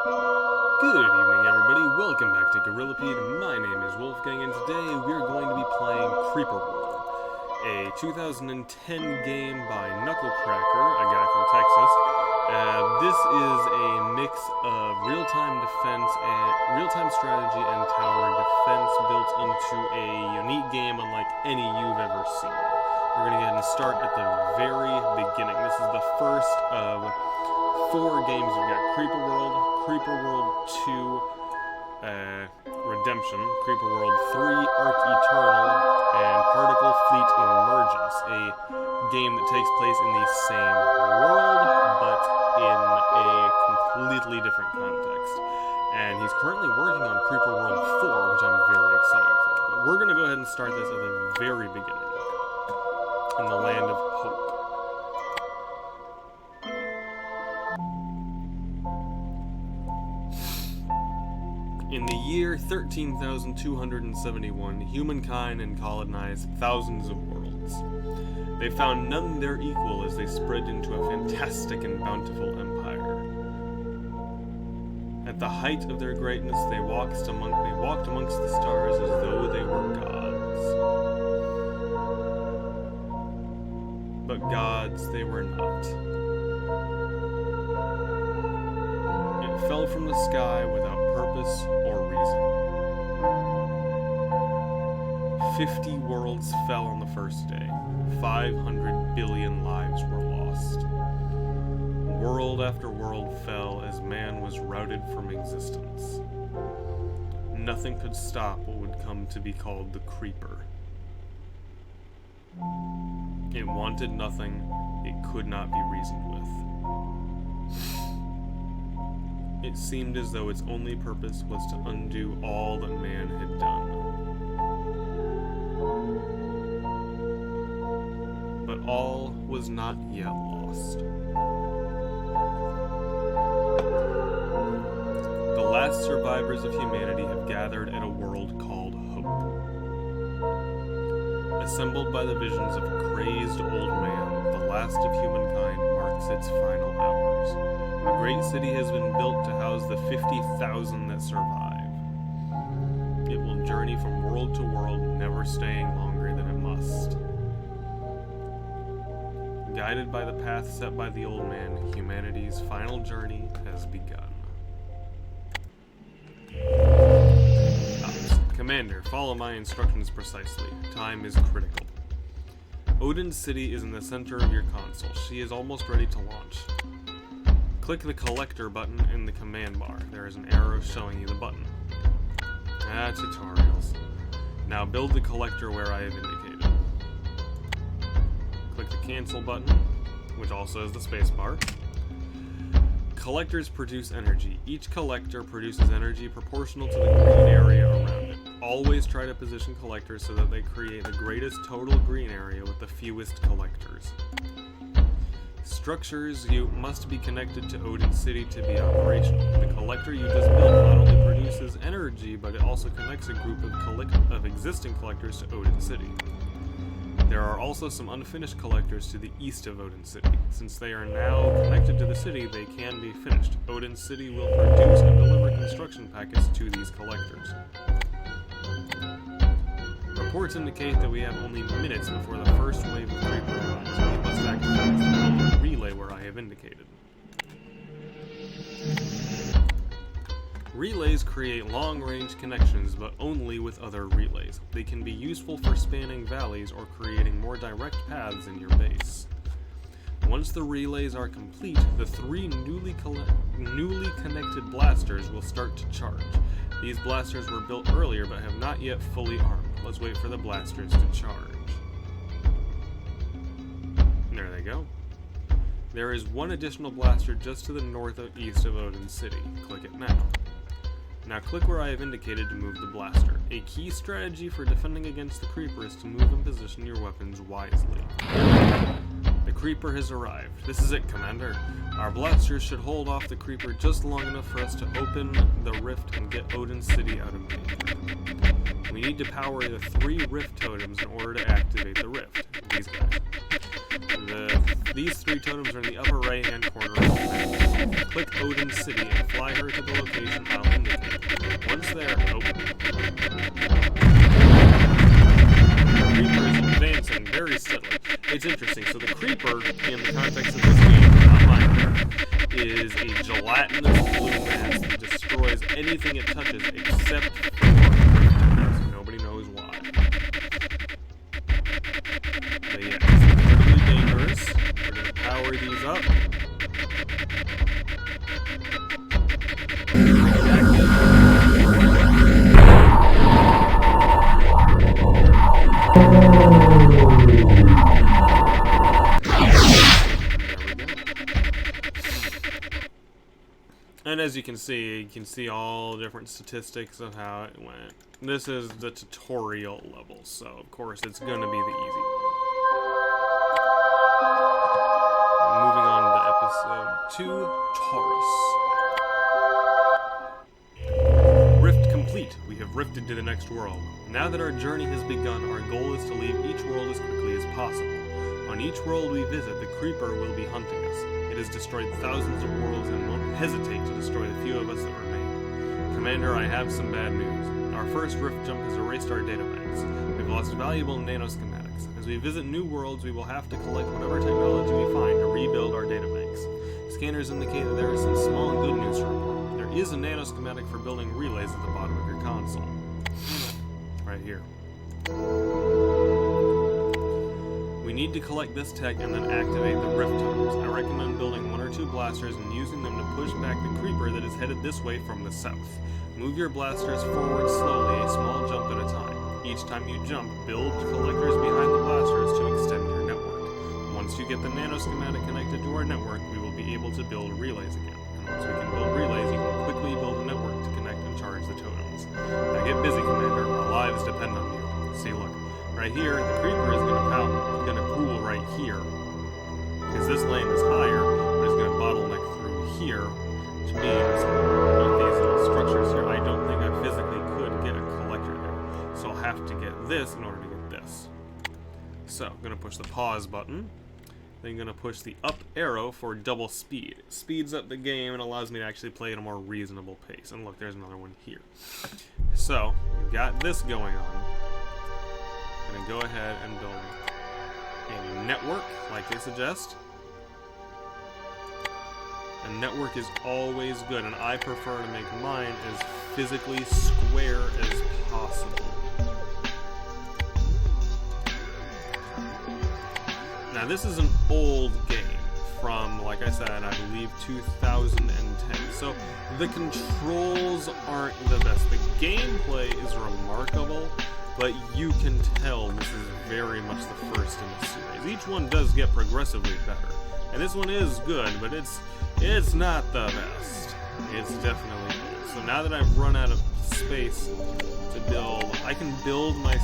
Good evening, everybody. Welcome back to Gorillapede. My name is Wolfgang, and today we're going to be playing Creeper World, a 2010 game by Knuckle Cracker, a guy from Texas. This is a mix of real-time defense and real-time strategy and tower defense built into a unique game unlike any you've ever seen. We're going to go ahead and start at the very beginning. This is the first of 4 games. We've got Creeper World 2, Redemption, Creeper World 3, Arc Eternal, and Particle Fleet Emergence, a game that takes place in the same world, but in a completely different context. And he's currently working on Creeper World 4, which I'm very excited for. But we're going to go ahead and start this at the very beginning, in the land of hope. In the year 13,271, humankind had colonized thousands of worlds. They found none their equal as they spread into a fantastic and bountiful empire. At the height of their greatness, they walked amongst the stars as though they were gods. But gods they were not. It fell from the sky without purpose or reason. 50 worlds fell on the first day. 500 billion lives were lost. World after world fell as man was routed from existence. Nothing could stop what would come to be called the Creeper. It wanted nothing it could not be reasoned with. It seemed as though its only purpose was to undo all that man had done. But all was not yet lost. The last survivors of humanity have gathered at a world called Hope. Assembled by the visions of a crazed old man, the last of humankind marks its final hours. A great city has been built to house the 50,000 that survive. It will journey from world to world, never staying longer than it must. Guided by the path set by the old man, humanity's final journey has begun. Commander, follow my instructions precisely. Time is critical. Odin's city is in the center of your console. She is almost ready to launch. Click the collector button in the command bar. There is an arrow showing you the button. Tutorials. Now build the collector where I have indicated. Click the cancel button, which also is the spacebar. Collectors produce energy. Each collector produces energy proportional to the green area around it. Always try to position collectors so that they create the greatest total green area with the fewest collectors. Structures you must be connected to Odin City to be operational. The collector you just built not only produces energy, but it also connects a group of existing collectors to Odin City. There are also some unfinished collectors to the east of Odin City. Since they are now connected to the city, they can be finished. Odin City will produce and deliver construction packets to these collectors. Reports indicate that we have only minutes before the first wave of Creeper arrives. We must act fast and build a relay where I have indicated. Relays create long-range connections, but only with other relays. They can be useful for spanning valleys or creating more direct paths in your base. Once the relays are complete, the 3 newly connected blasters will start to charge. These blasters were built earlier but have not yet fully armed. Let's wait for the blasters to charge. There they go. There is one additional blaster just to the northeast of Odin City. Click it now. Now click where I have indicated to move the blaster. A key strategy for defending against the Creeper is to move and position your weapons wisely. The The creeper has arrived. This is it, Commander. Our blasters should hold off the creeper just long enough for us to open the rift and get Odin's city out of danger. We need to power the 3 rift totems in order to activate the rift. These guys. These 3 totems are in the upper right-hand corner of the map. Click Odin's city and fly her to the location I'll indicate. Once there, open. The creeper is advancing very steadily. It's interesting. So the creeper, in the context of this game, not mine, is a gelatinous blue mass that destroys anything it touches except for rift tokens. Nobody knows why. But yeah, it's incredibly dangerous. We're going to power these up. And as you can see all different statistics of how it went. This is the tutorial level, so of course it's going to be the easy one. Moving on to episode 2, Taurus. Rift complete. We have rifted to the next world. Now that our journey has begun, our goal is to leave each world as quickly as possible. On each world we visit, the creeper will be hunting us. It has destroyed thousands of worlds and won't hesitate to destroy the few of us that remain. Commander, I have some bad news. Our first rift jump has erased our data banks. We've lost valuable nanoschematics. As we visit new worlds, we will have to collect whatever technology we find to rebuild our data banks. Scanners indicate that there is some small and good news to report. There is a nanoschematic for building relays at the bottom of your console. Right here. We need to collect this tech and then activate the rift totems. I recommend building 1 or 2 blasters and using them to push back the creeper that is headed this way from the south. Move your blasters forward slowly, a small jump at a time. Each time you jump, build collectors behind the blasters to extend your network. Once you get the nanoschematic connected to our network, we will be able to build relays again. And once we can build relays, you can quickly build a network to connect and charge the totems. Now get busy, Commander. Our lives depend on you. See, look. Right here, the creeper is going to pool right here. Because this lane is higher, but it's going to bottleneck through here, which means with these little structures here, I don't think I physically could get a collector there. So I'll have to get this in order to get this. So I'm going to push the pause button. Then I'm going to push the up arrow for double speed. It speeds up the game and allows me to actually play at a more reasonable pace. And look, there's another one here. So we've got this going on. I'm going to go ahead and build a network, like they suggest. A network is always good, and I prefer to make mine as physically square as possible. Now, this is an old game from, like I said, I believe 2010. So the controls aren't the best. The gameplay is remarkable. But you can tell this is very much the first in the series. Each one does get progressively better. And this one is good, but it's not the best. It's definitely old. So now that I've run out of space to build, I can build my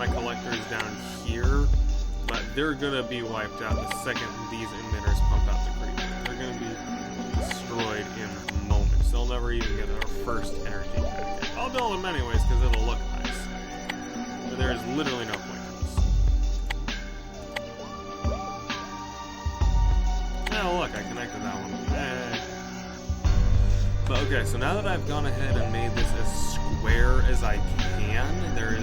collectors down here, but they're gonna be wiped out the second these emitters pump out the creeper. They're gonna be destroyed in moments. They'll never even get our first energy packet. I'll build them anyways because it'll look nice. But there is literally no point to this. Oh look, I connected that one. Hey. But okay, so now that I've gone ahead and made this as square as I can, there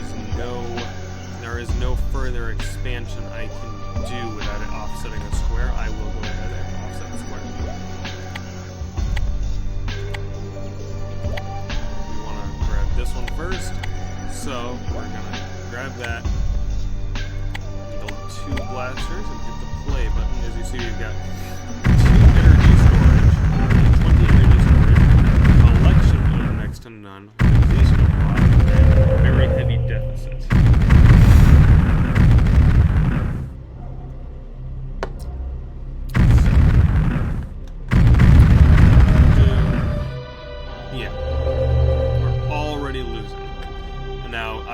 is no further expansion I can do without it offsetting the square. I will go ahead and offset the square. This one first, so we're gonna grab that, build 2 blasters, and hit the play button. As you see, we've got 2 energy storage, 20 energy storage, collection of next to none, completion of lot, and very heavy deficit.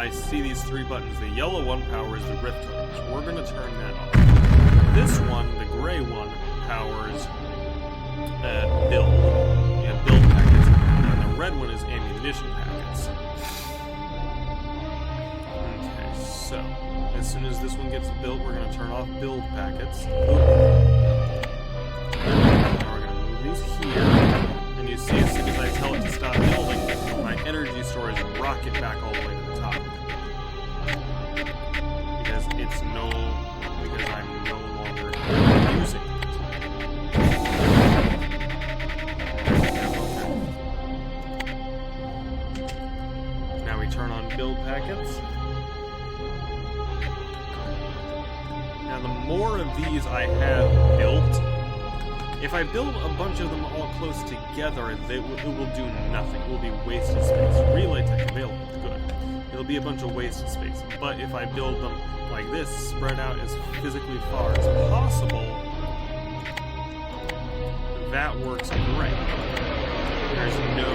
I see these 3 buttons. The yellow one powers the rift hookers. We're going to turn that off. This one, the gray one, powers build. Yeah, build packets. And the red one is ammunition packets. Okay, so as soon as this one gets built, we're going to turn off build packets. Now we're going to move these here. And you see, as soon as I tell it to stop building, my energy storage will rocket back all the way to the top. Because I'm no longer using it. Now we turn on build packets. Now the more of these I have built, if I build a bunch of them all close together, it will do nothing. It will be wasted space. Relay tech available, good. It'll be a bunch of wasted space. But if I build them like this, spread out as physically far as possible, that works great. There's no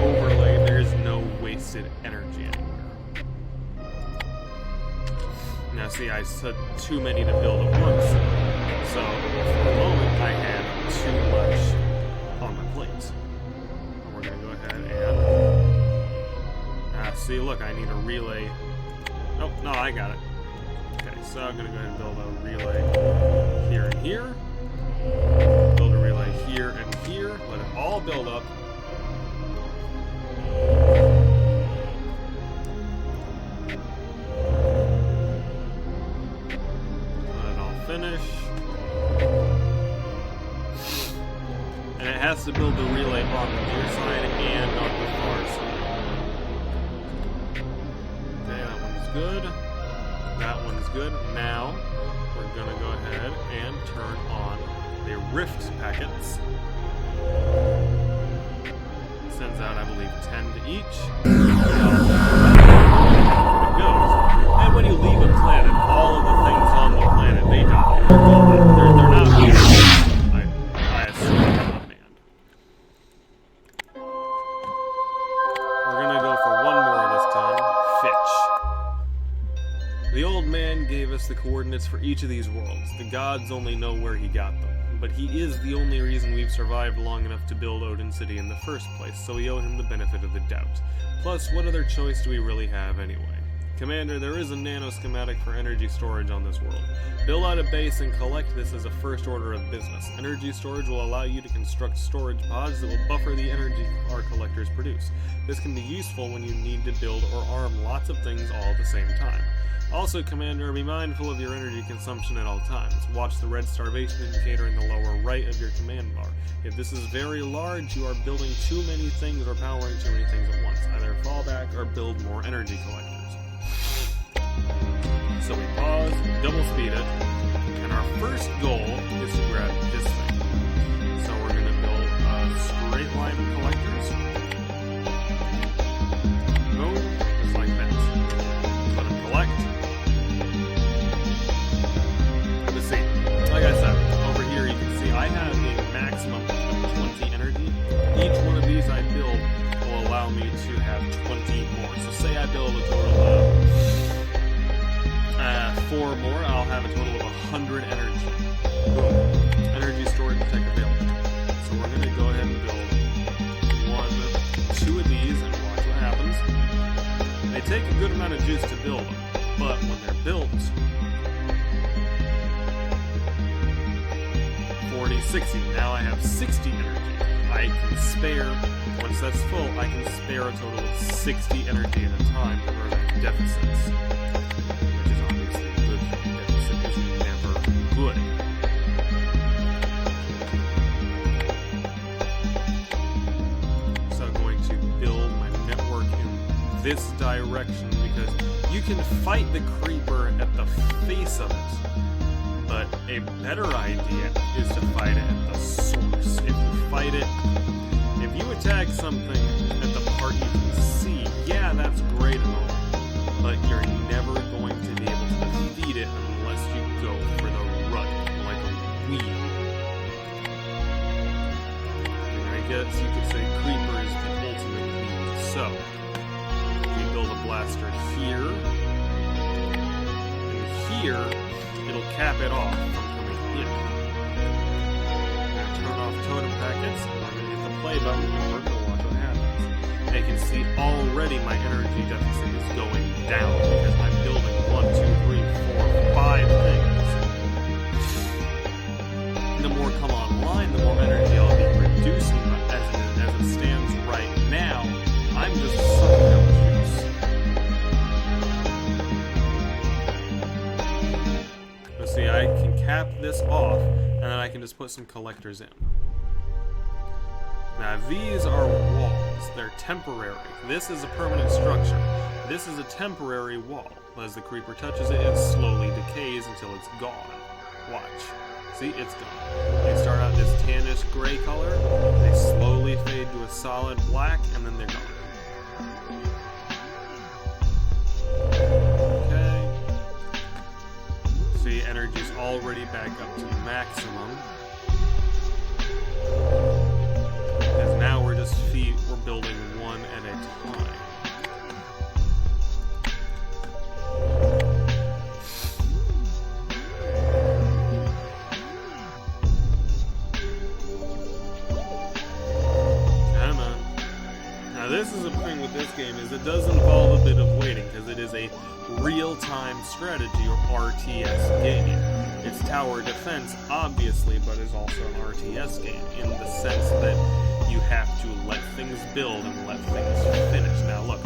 overlay, there's no wasted energy anywhere. Now see, I said too many to build at once, so for a moment I had too much on my plate. And we're going to go ahead and... see, look, I need a relay. Oh, no, I got it. Okay, so I'm going to go ahead and build a relay here and here. Build a relay here and here. Let it all build up. Let it all finish. And it has to build the relay on the near side and on the far side. Okay, that one's good. That one's good. Now, we're going to go ahead and turn on the rift packets. It sends out, I believe, 10 to each. It goes. And when you leave a planet, all of the things on the planet, they die. They're not banned. I assume they're not banned. We're going to go for one more this time. Fitch. The old man gave us the coordinates for each of these worlds. The gods only know where he got them. But he is the only reason we've survived long enough to build Odin City in the first place, so we owe him the benefit of the doubt. Plus, what other choice do we really have anyway? Commander, there is a nano-schematic for energy storage on this world. Build out a base and collect this as a first order of business. Energy storage will allow you to construct storage pods that will buffer the energy our collectors produce. This can be useful when you need to build or arm lots of things all at the same time. Also, Commander, be mindful of your energy consumption at all times. Watch the red starvation indicator in the lower right of your command bar. If this is very large, you are building too many things or powering too many things at once. Either fall back or build more energy collectors. So we pause, double speed it, and our first goal is to grab this thing. So we're going to build a straight line of collectors. Boom, just like that. Let them collect. Like I said, over here you can see I have a maximum of 20 energy. Each one of these I build will allow me to have 20 more. So say I build a total of 4 more, I'll have a total of 100 energy. Boom. Energy storage tech available. So we're going to go ahead and build 2 of these and watch what happens. They take a good amount of juice to build them, but when they're built, 40, 60. Now I have 60 energy. I can spare, once that's full, I can spare a total of 60 energy at a time to prevent deficits. Which is obviously a good thing. Deficit is never good. So I'm going to build my network in this direction because you can fight the creeper at the face of it. But a better idea is to fight it at the source. If you fight it, if you attack something at the part you can see, yeah, that's great and all, but you're never going to be able to defeat it unless you go for the rut, like a weed. And I guess you could say creeper is the ultimate weed. So, we build a blast blaster here. And here, it'll cap it off from coming in. I'm going to turn off totem packets, and I'm going to hit the play button, and we're going to watch what happens. And you can see already my energy deficit is going down because I'm building 1, 2, 3, 4, 5 things. And the more come online, the more energy I'll be producing, but as it stands right now, I'm just sucking out juice. Let's see, I can cap this off, and then I can just put some collectors in. Now these are walls. They're temporary. This is a permanent structure. This is a temporary wall. As the creeper touches it, it slowly decays until it's gone. Watch. See, it's gone. They start out this tannish gray color, they slowly fade to a solid black, and then they're gone. Okay. See, energy's already back up to maximum. Because now we're building one at a time. This is the thing with this game, is it does involve a bit of waiting, because it is a real-time strategy or RTS game. It's tower defense, obviously, but it's also an RTS game, in the sense that you have to let things build and let things finish. Now look,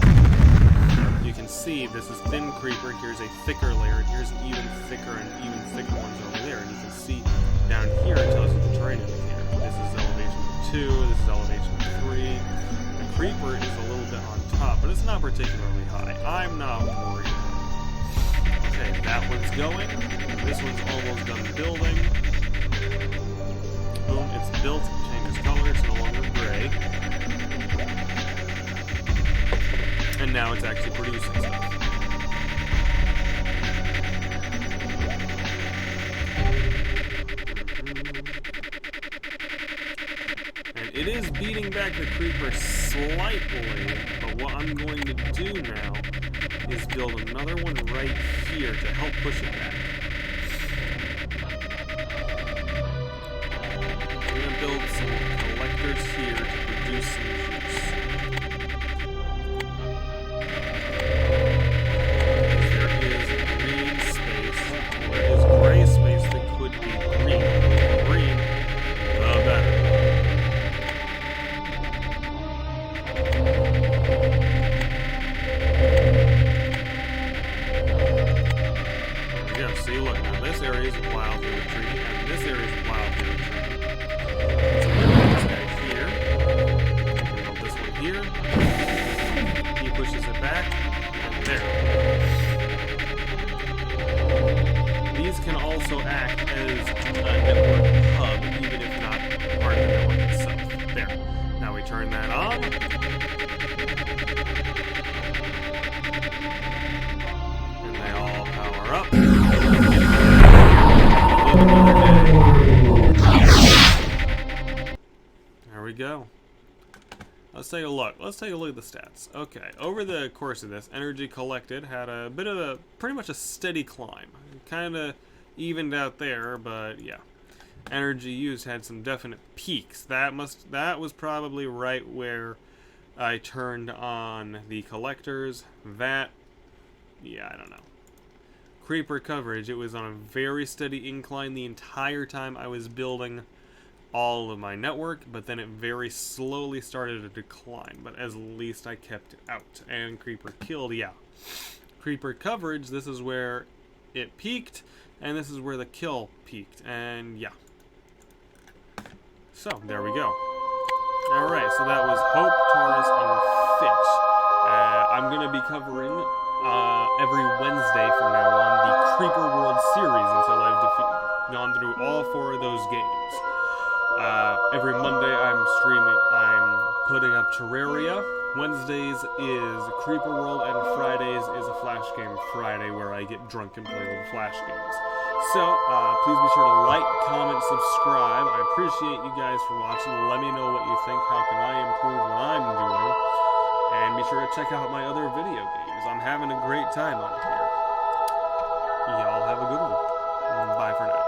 you can see this is thin creeper, here's a thicker layer, and here's an even thicker ones over there, and you can see down here it tells you the terrain indicator. This is elevation 2, this is elevation 3. Creeper is a little bit on top, but it's not particularly high. I'm not worried. Okay, that one's going. This one's almost done building. Boom, it's built. Changes color. It's no longer gray. And now it's actually producing stuff. It is beating back the creeper slightly, but what I'm going to do now is build another one right here to help push it back. I'm going to build some collectors here to produce some juice. There is green space, there is gray space that could be green. Green, the better. See, look, now this area is wildly retreating, and this area is wildly retreating. So we're going to put this guy here. We can build this one here. He pushes it back, and there. These can also act as a network hub, even if not part of the network itself. There. Now we turn that on. And they all power up. There we go. Let's take a look. Let's take a look at the stats. Okay, over the course of this, energy collected had a bit of a, pretty much a steady climb. Kind of evened out there, but yeah. Energy used had some definite peaks. That was probably right where I turned on the collectors. That, yeah, I don't know. Creeper coverage, it was on a very steady incline the entire time I was building all of my network, but then it very slowly started to decline, but at least I kept it out. And creeper killed, yeah. Creeper coverage, this is where it peaked, and this is where the kill peaked, and yeah. So, there we go. Alright, so that was Hope, Taurus, and Fitch. I'm going to be covering every Wednesday from now on the Creeper World series until I've gone through all 4 of those games. Every Monday I'm putting up Terraria. Wednesdays is Creeper World, and Fridays is a Flash Game Friday where I get drunk and play little Flash games. So, please be sure to like, comment, subscribe. I appreciate you guys for watching. Let me know what you think. How can I improve what I'm doing? And be sure to check out my other video games. I'm having a great time on here. Y'all have a good one. Bye for now.